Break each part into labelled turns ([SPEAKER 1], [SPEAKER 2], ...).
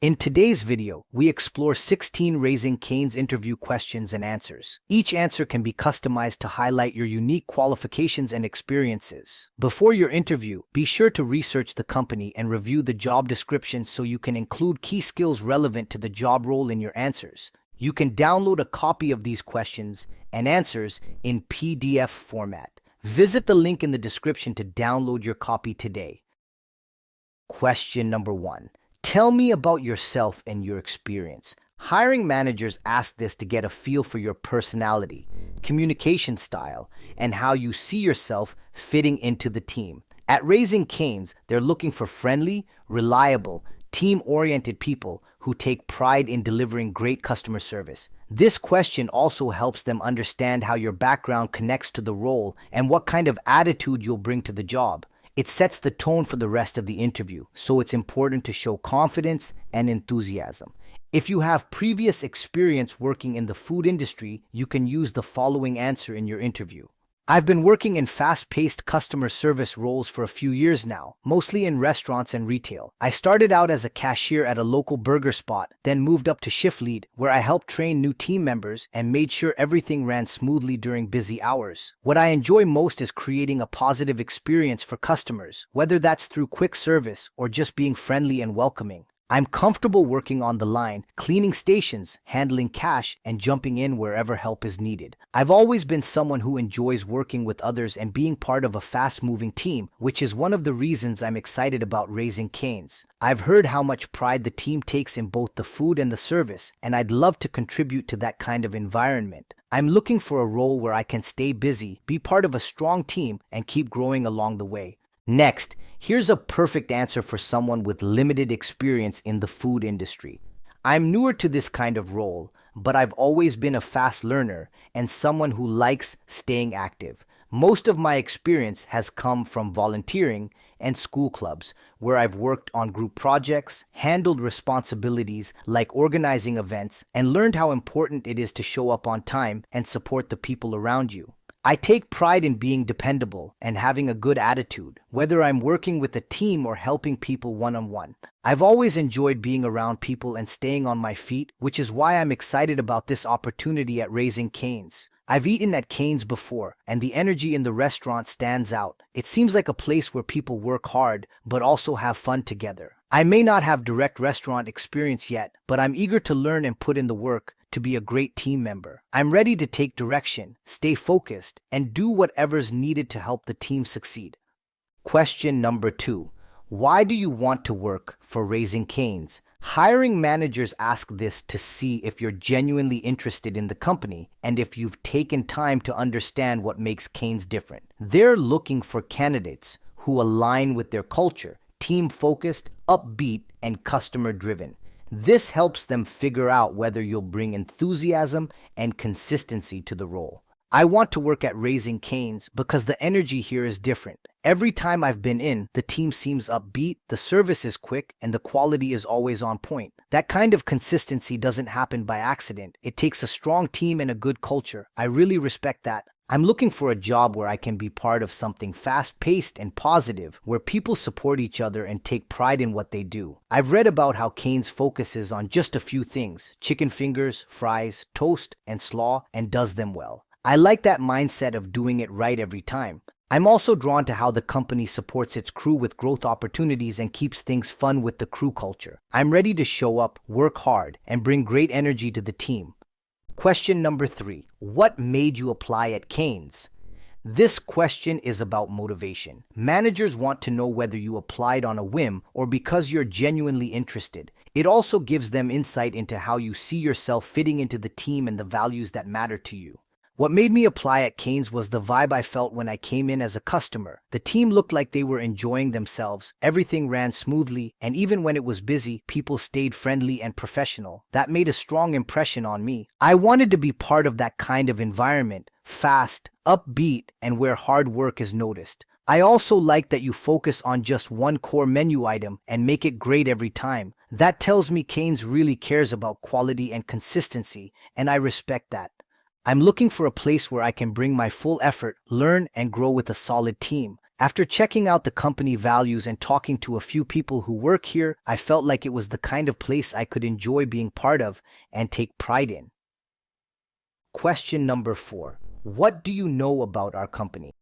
[SPEAKER 1] In today's video, we explore 16 Raising Cane's interview questions and answers. Each answer can be customized to highlight your unique qualifications and experiences. Before your interview, be sure to research the company and review the job description so you can include key skills relevant to the job role in your answers. You can download a copy of these questions and answers in PDF format. Visit the link in the description to download your copy today. Question number 1. Tell me about yourself and your experience. Hiring managers ask this to get a feel for your personality, communication style, and how you see yourself fitting into the team. At Raising Cane's, they're looking for friendly, reliable, team-oriented people who take pride in delivering great customer service. This question also helps them understand how your background connects to the role and what kind of attitude you'll bring to the job. It sets the tone for the rest of the interview, so it's important to show confidence and enthusiasm. If you have previous experience working in the food industry, you can use the following answer in your interview. I've been working in fast-paced customer service roles for a few years now, mostly in restaurants and retail. I started out as a cashier at a local burger spot, then moved up to shift lead, where I helped train new team members and made sure everything ran smoothly during busy hours. What I enjoy most is creating a positive experience for customers, whether that's through quick service or just being friendly and welcoming. I'm comfortable working on the line, cleaning stations, handling cash, and jumping in wherever help is needed. I've always been someone who enjoys working with others and being part of a fast-moving team, which is one of the reasons I'm excited about Raising Cane's. I've heard how much pride the team takes in both the food and the service, and I'd love to contribute to that kind of environment. I'm looking for a role where I can stay busy, be part of a strong team, and keep growing along the way. Next, here's a perfect answer for someone with limited experience in the food industry. I'm newer to this kind of role, but I've always been a fast learner and someone who likes staying active. Most of my experience has come from volunteering and school clubs, where I've worked on group projects, handled responsibilities like organizing events, and learned how important it is to show up on time and support the people around you. I take pride in being dependable and having a good attitude, whether I'm working with a team or helping people one-on-one. I've always enjoyed being around people and staying on my feet, which is why I'm excited about this opportunity at Raising Cane's. I've eaten at Cane's before, and the energy in the restaurant stands out. It seems like a place where people work hard, but also have fun together. I may not have direct restaurant experience yet, but I'm eager to learn and put in the work to be a great team member. I'm ready to take direction, stay focused, and do whatever's needed to help the team succeed. Question number 2. Why do you want to work for Raising Cane's? Hiring managers ask this to see if you're genuinely interested in the company and if you've taken time to understand what makes Cane's different. They're looking for candidates who align with their culture, team-focused, upbeat, and customer-driven. This helps them figure out whether you'll bring enthusiasm and consistency to the role. I want to work at Raising Cane's because the energy here is different. Every time I've been in, the team seems upbeat, the service is quick, and the quality is always on point. That kind of consistency doesn't happen by accident. It takes a strong team and a good culture. I really respect that. I'm looking for a job where I can be part of something fast-paced and positive, where people support each other and take pride in what they do. I've read about how Cane's focuses on just a few things: chicken fingers, fries, toast, and slaw, and does them well. I like that mindset of doing it right every time. I'm also drawn to how the company supports its crew with growth opportunities and keeps things fun with the crew culture. I'm ready to show up, work hard, and bring great energy to the team. Question number 3. What made you apply at Cane's? This question is about motivation. Managers want to know whether you applied on a whim or because you're genuinely interested. It also gives them insight into how you see yourself fitting into the team and the values that matter to you. What made me apply at Cane's was the vibe I felt when I came in as a customer. The team looked like they were enjoying themselves, everything ran smoothly, and even when it was busy, people stayed friendly and professional. That made a strong impression on me. I wanted to be part of that kind of environment, fast, upbeat, and where hard work is noticed. I also like that you focus on just one core menu item and make it great every time. That tells me Cane's really cares about quality and consistency, and I respect that. I'm looking for a place where I can bring my full effort, learn, and grow with a solid team. After checking out the company values and talking to a few people who work here, I felt like it was the kind of place I could enjoy being part of and take pride in. Question number 4. What do you know about our company?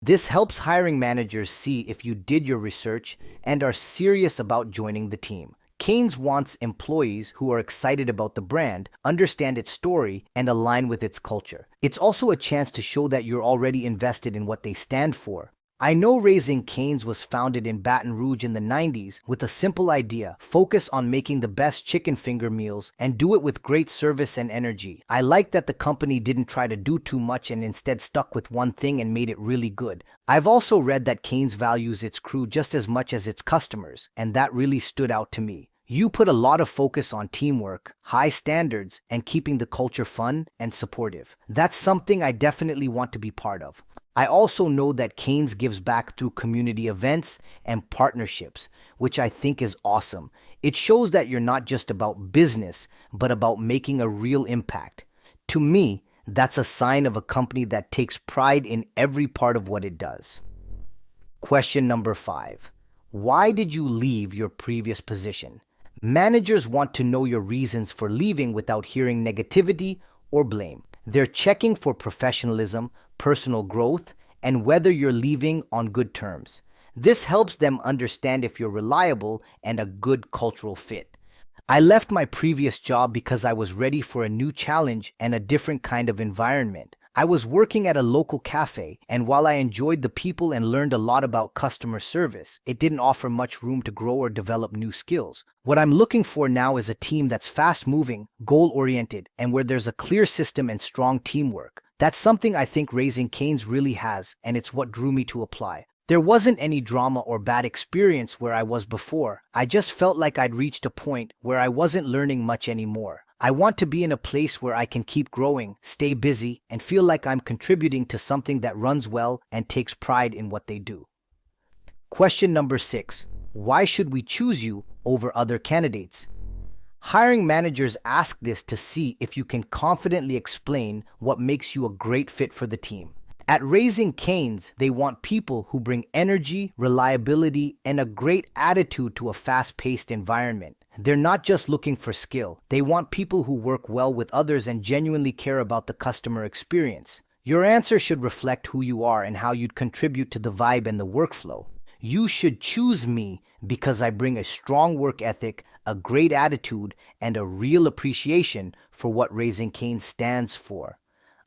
[SPEAKER 1] This helps hiring managers see if you did your research and are serious about joining the team. Canes wants employees who are excited about the brand, understand its story, and align with its culture. It's also a chance to show that you're already invested in what they stand for. I know Raising Cane's was founded in Baton Rouge in the 90s with a simple idea: focus on making the best chicken finger meals and do it with great service and energy. I like that the company didn't try to do too much and instead stuck with one thing and made it really good. I've also read that Cane's values its crew just as much as its customers, and that really stood out to me. You put a lot of focus on teamwork, high standards, and keeping the culture fun and supportive. That's something I definitely want to be part of. I also know that Canes gives back through community events and partnerships, which I think is awesome. It shows that you're not just about business, but about making a real impact. To me, that's a sign of a company that takes pride in every part of what it does. Question number 5. Why did you leave your previous position? Managers want to know your reasons for leaving without hearing negativity or blame. They're checking for professionalism, personal growth, and whether you're leaving on good terms. This helps them understand if you're reliable and a good cultural fit. I left my previous job because I was ready for a new challenge and a different kind of environment. I was working at a local cafe, and while I enjoyed the people and learned a lot about customer service, it didn't offer much room to grow or develop new skills. What I'm looking for now is a team that's fast-moving, goal-oriented, and where there's a clear system and strong teamwork. That's something I think Raising Cane's really has, and it's what drew me to apply. There wasn't any drama or bad experience where I was before. I just felt like I'd reached a point where I wasn't learning much anymore. I want to be in a place where I can keep growing, stay busy, and feel like I'm contributing to something that runs well and takes pride in what they do. Question number 6. Why should we choose you over other candidates? Hiring managers ask this to see if you can confidently explain what makes you a great fit for the team. At Raising Cane's, they want people who bring energy, reliability, and a great attitude to a fast-paced environment. They're not just looking for skill. They want people who work well with others and genuinely care about the customer experience. Your answer should reflect who you are and how you'd contribute to the vibe and the workflow. You should choose me because I bring a strong work ethic, a great attitude, and a real appreciation for what Raising Cane's stands for.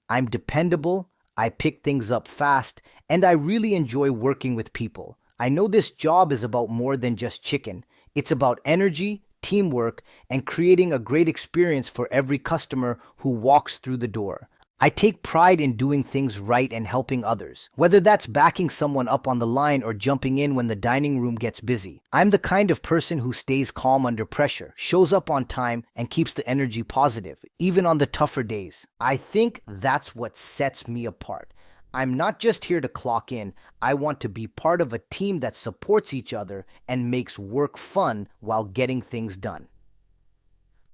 [SPEAKER 1] I'm dependable, I pick things up fast, and I really enjoy working with people. I know this job is about more than just chicken. It's about energy, teamwork, and creating a great experience for every customer who walks through the door. I take pride in doing things right and helping others, whether that's backing someone up on the line or jumping in when the dining room gets busy. I'm the kind of person who stays calm under pressure, shows up on time, and keeps the energy positive, even on the tougher days. I think that's what sets me apart. I'm not just here to clock in. I want to be part of a team that supports each other and makes work fun while getting things done.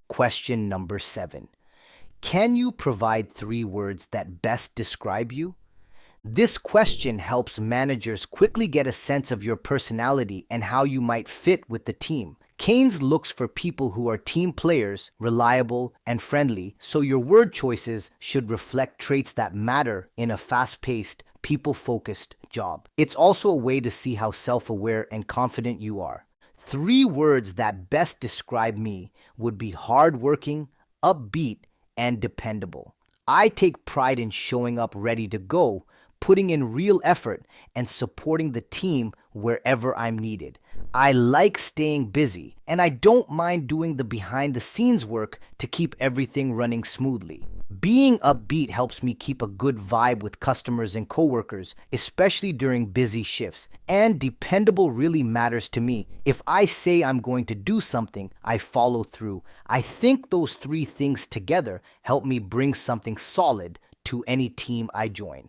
[SPEAKER 1] Question number 7. Can you provide 3 words that best describe you? This question helps managers quickly get a sense of your personality and how you might fit with the team. Cane's looks for people who are team players, reliable, and friendly, so your word choices should reflect traits that matter in a fast-paced, people-focused job. It's also a way to see how self-aware and confident you are. 3 words that best describe me would be hardworking, upbeat, and dependable. I take pride in showing up ready to go, putting in real effort, and supporting the team wherever I'm needed. I like staying busy, and I don't mind doing the behind-the-scenes work to keep everything running smoothly. Being upbeat helps me keep a good vibe with customers and coworkers, especially during busy shifts. And dependable really matters to me. If I say I'm going to do something, I follow through. I think those 3 things together help me bring something solid to any team I join.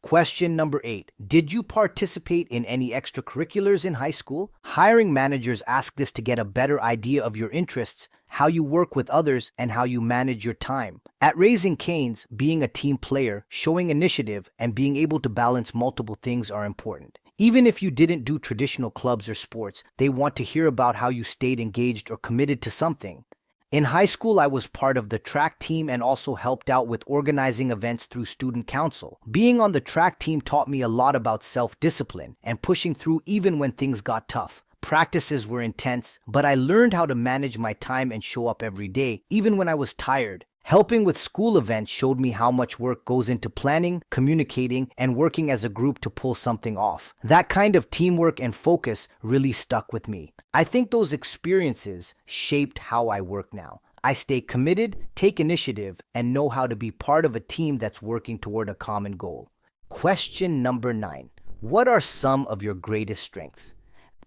[SPEAKER 1] Question number 8. Did you participate in any extracurriculars in high school? Hiring managers ask this to get a better idea of your interests, how you work with others, and how you manage your time. At Raising Cane's, being a team player, showing initiative, and being able to balance multiple things are important. Even if you didn't do traditional clubs or sports, they want to hear about how you stayed engaged or committed to something. In high school, I was part of the track team and also helped out with organizing events through student council. Being on the track team taught me a lot about self-discipline and pushing through even when things got tough. Practices were intense, but I learned how to manage my time and show up every day, even when I was tired. Helping with school events showed me how much work goes into planning, communicating, and working as a group to pull something off. That kind of teamwork and focus really stuck with me. I think those experiences shaped how I work now. I stay committed, take initiative, and know how to be part of a team that's working toward a common goal. Question number 9. What are some of your greatest strengths?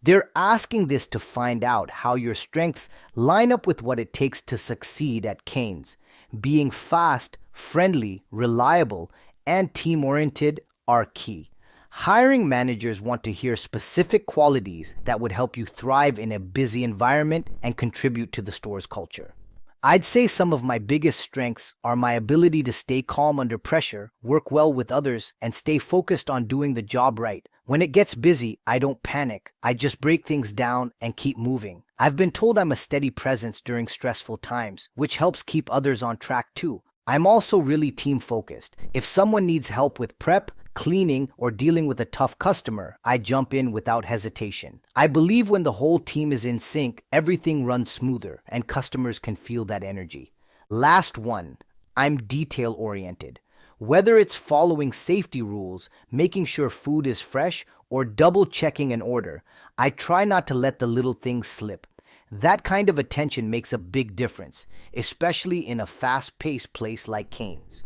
[SPEAKER 1] They're asking this to find out how your strengths line up with what it takes to succeed at Cane's. Being fast, friendly, reliable, and team-oriented are key. Hiring managers want to hear specific qualities that would help you thrive in a busy environment and contribute to the store's culture. I'd say some of my biggest strengths are my ability to stay calm under pressure, work well with others, and stay focused on doing the job right. When it gets busy, I don't panic. I just break things down and keep moving. I've been told I'm a steady presence during stressful times, which helps keep others on track too. I'm also really team-focused. If someone needs help with prep, cleaning, or dealing with a tough customer, I jump in without hesitation. I believe when the whole team is in sync, everything runs smoother and customers can feel that energy. Last one, I'm detail-oriented. Whether it's following safety rules, making sure food is fresh, or double-checking an order, I try not to let the little things slip. That kind of attention makes a big difference, especially in a fast-paced place like Cane's.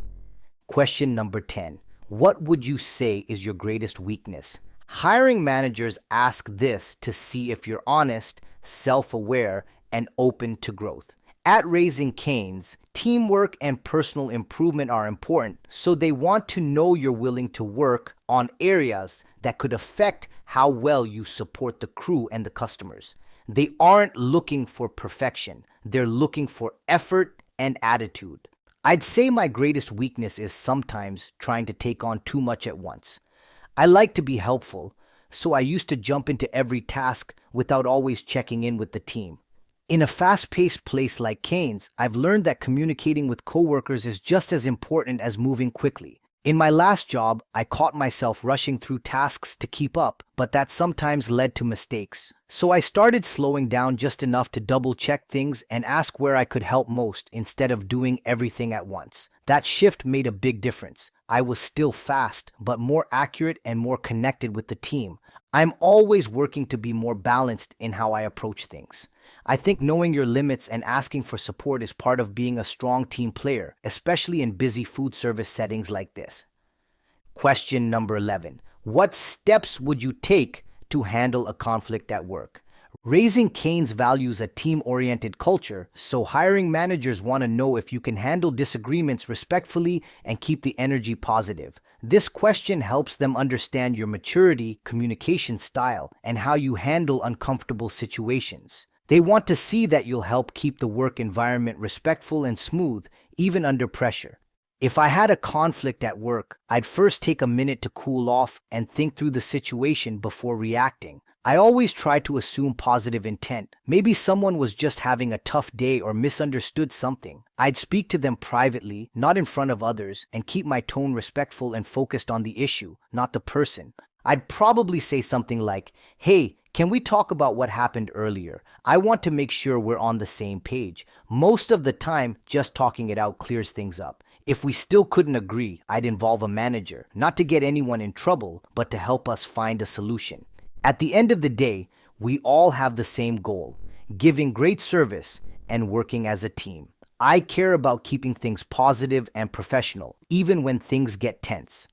[SPEAKER 1] Question number 10. What would you say is your greatest weakness? Hiring managers ask this to see if you're honest, self-aware, and open to growth. At Raising Cane's, teamwork and personal improvement are important, so they want to know you're willing to work on areas that could affect how well you support the crew and the customers. They aren't looking for perfection, they're looking for effort and attitude. I'd say my greatest weakness is sometimes trying to take on too much at once. I like to be helpful, so I used to jump into every task without always checking in with the team. In a fast-paced place like Cane's, I've learned that communicating with coworkers is just as important as moving quickly. In my last job, I caught myself rushing through tasks to keep up, but that sometimes led to mistakes. So I started slowing down just enough to double-check things and ask where I could help most instead of doing everything at once. That shift made a big difference. I was still fast, but more accurate and more connected with the team. I'm always working to be more balanced in how I approach things. I think knowing your limits and asking for support is part of being a strong team player, especially in busy food service settings like this. Question number 11. What steps would you take to handle a conflict at work? Raising Cane's values a team-oriented culture, so hiring managers want to know if you can handle disagreements respectfully and keep the energy positive. This question helps them understand your maturity, communication style, and how you handle uncomfortable situations. They want to see that you'll help keep the work environment respectful and smooth, even under pressure. If I had a conflict at work, I'd first take a minute to cool off and think through the situation before reacting. I always try to assume positive intent. Maybe someone was just having a tough day or misunderstood something. I'd speak to them privately, not in front of others, and keep my tone respectful and focused on the issue, not the person. I'd probably say something like, "Hey, can we talk about what happened earlier? I want to make sure we're on the same page." Most of the time, just talking it out clears things up. If we still couldn't agree, I'd involve a manager, not to get anyone in trouble, but to help us find a solution. At the end of the day, we all have the same goal: giving great service and working as a team. I care about keeping things positive and professional, even when things get tense.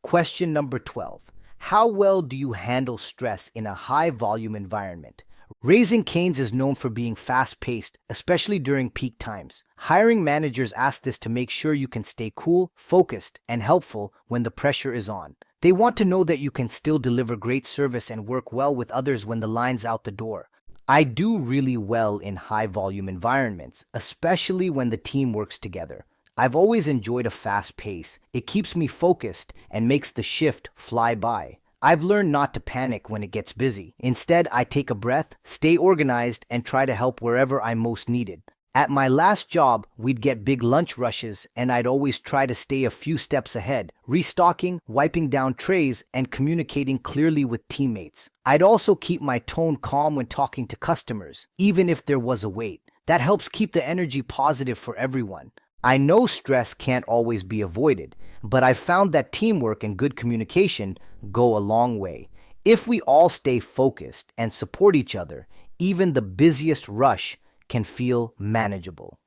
[SPEAKER 1] Question number 12. How well do you handle stress in a high-volume environment? Raising Cane's is known for being fast-paced, especially during peak times. Hiring managers ask this to make sure you can stay cool, focused, and helpful when the pressure is on. They want to know that you can still deliver great service and work well with others when the line's out the door. I do really well in high-volume environments, especially when the team works together. I've always enjoyed a fast pace. It keeps me focused and makes the shift fly by. I've learned not to panic when it gets busy. Instead, I take a breath, stay organized, and try to help wherever I'm most needed. At my last job, we'd get big lunch rushes, and I'd always try to stay a few steps ahead, restocking, wiping down trays, and communicating clearly with teammates. I'd also keep my tone calm when talking to customers, even if there was a wait. That helps keep the energy positive for everyone. I know stress can't always be avoided, but I've found that teamwork and good communication go a long way. If we all stay focused and support each other, even the busiest rush can feel manageable.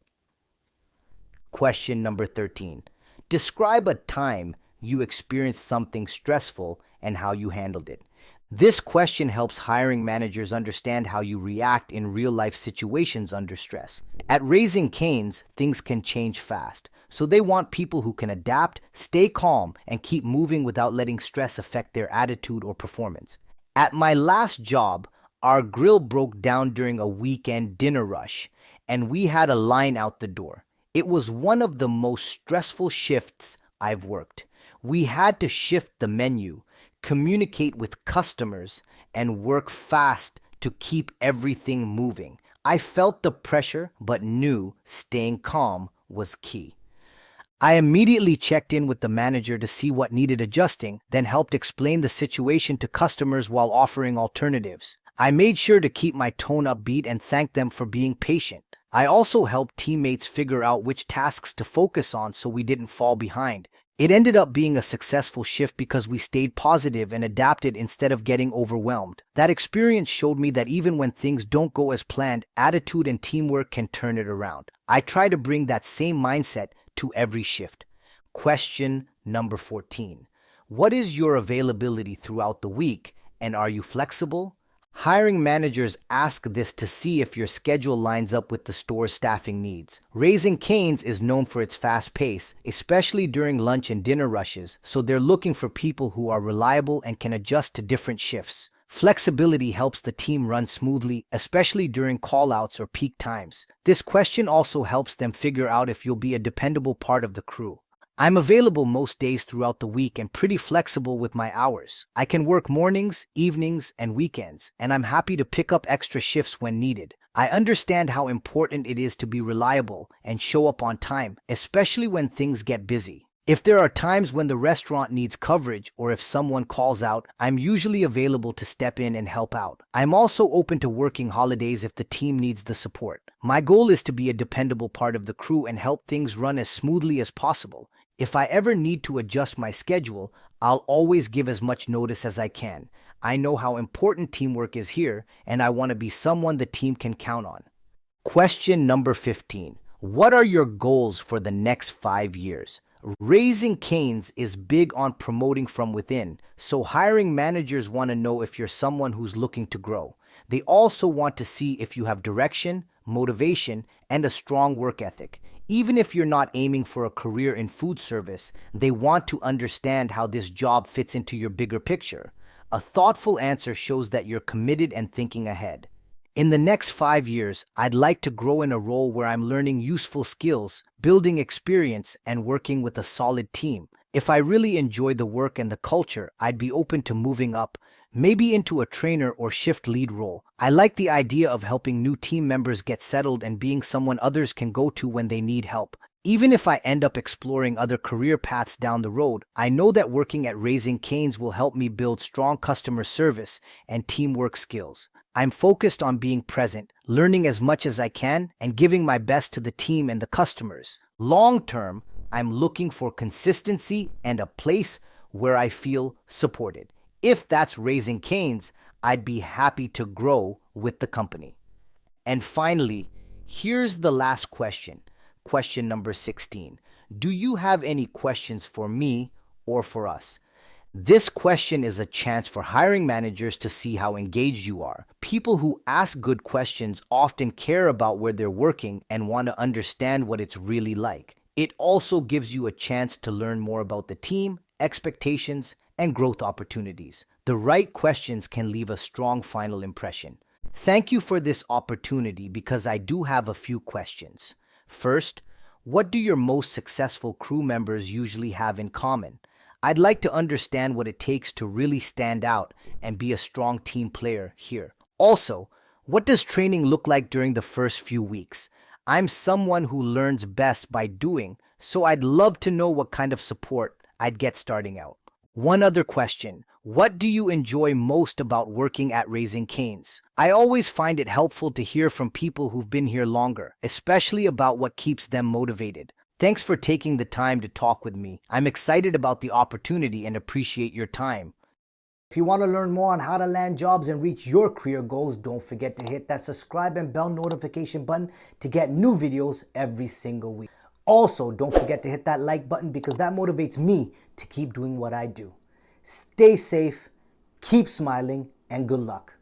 [SPEAKER 1] Question number 13. Describe a time you experienced something stressful and how you handled it. This question helps hiring managers understand how you react in real-life situations under stress. At Raising Cane's, things can change fast, so they want people who can adapt, stay calm, and keep moving without letting stress affect their attitude or performance. At my last job, our grill broke down during a weekend dinner rush, and we had a line out the door. It was one of the most stressful shifts I've worked. We had to shift the menu, communicate with customers, and work fast to keep everything moving. I felt the pressure, but knew staying calm was key. I immediately checked in with the manager to see what needed adjusting, then helped explain the situation to customers while offering alternatives. I made sure to keep my tone upbeat and thanked them for being patient. I also helped teammates figure out which tasks to focus on so we didn't fall behind. It ended up being a successful shift because we stayed positive and adapted instead of getting overwhelmed. That experience showed me that even when things don't go as planned, attitude and teamwork can turn it around. I try to bring that same mindset to every shift. Question number 14. What is your availability throughout the week, and are you flexible? Hiring managers ask this to see if your schedule lines up with the store's staffing needs. Raising Cane's is known for its fast pace, especially during lunch and dinner rushes, so they're looking for people who are reliable and can adjust to different shifts. Flexibility helps the team run smoothly, especially during call-outs or peak times. This question also helps them figure out if you'll be a dependable part of the crew. I'm available most days throughout the week and pretty flexible with my hours. I can work mornings, evenings, and weekends, and I'm happy to pick up extra shifts when needed. I understand how important it is to be reliable and show up on time, especially when things get busy. If there are times when the restaurant needs coverage or if someone calls out, I'm usually available to step in and help out. I'm also open to working holidays if the team needs the support. My goal is to be a dependable part of the crew and help things run as smoothly as possible. If I ever need to adjust my schedule, I'll always give as much notice as I can. I know how important teamwork is here, and I want to be someone the team can count on. Question number 15. What are your goals for the next 5 years? Raising Cane's is big on promoting from within, so hiring managers want to know if you're someone who's looking to grow. They also want to see if you have direction, motivation, and a strong work ethic. Even if you're not aiming for a career in food service, they want to understand how this job fits into your bigger picture. A thoughtful answer shows that you're committed and thinking ahead. In the next 5 years, I'd like to grow in a role where I'm learning useful skills, building experience, and working with a solid team. If I really enjoy the work and the culture, I'd be open to moving up, maybe into a trainer or shift lead role. I like the idea of helping new team members get settled and being someone others can go to when they need help. Even if I end up exploring other career paths down the road, I know that working at Raising Cane's will help me build strong customer service and teamwork skills. I'm focused on being present, learning as much as I can, and giving my best to the team and the customers. Long term, I'm looking for consistency and a place where I feel supported. If that's Raising Cane's, I'd be happy to grow with the company. And finally, here's the last question. Question number 16. Do you have any questions for me or for us? This question is a chance for hiring managers to see how engaged you are. People who ask good questions often care about where they're working and want to understand what it's really like. It also gives you a chance to learn more about the team, expectations, and growth opportunities. The right questions can leave a strong final impression. Thank you for this opportunity because I do have a few questions. First, what do your most successful crew members usually have in common? I'd like to understand what it takes to really stand out and be a strong team player here. Also, what does training look like during the first few weeks? I'm someone who learns best by doing, so I'd love to know what kind of support I'd get starting out. One other question. What do you enjoy most about working at Raising Cane's? I always find it helpful to hear from people who've been here longer, especially about what keeps them motivated. Thanks for taking the time to talk with me. I'm excited about the opportunity and appreciate your time. If you want to learn more on how to land jobs and reach your career goals, don't forget to hit that subscribe and bell notification button to get new videos every single week. Also, don't forget to hit that like button because that motivates me to keep doing what I do. Stay safe, keep smiling, and good luck.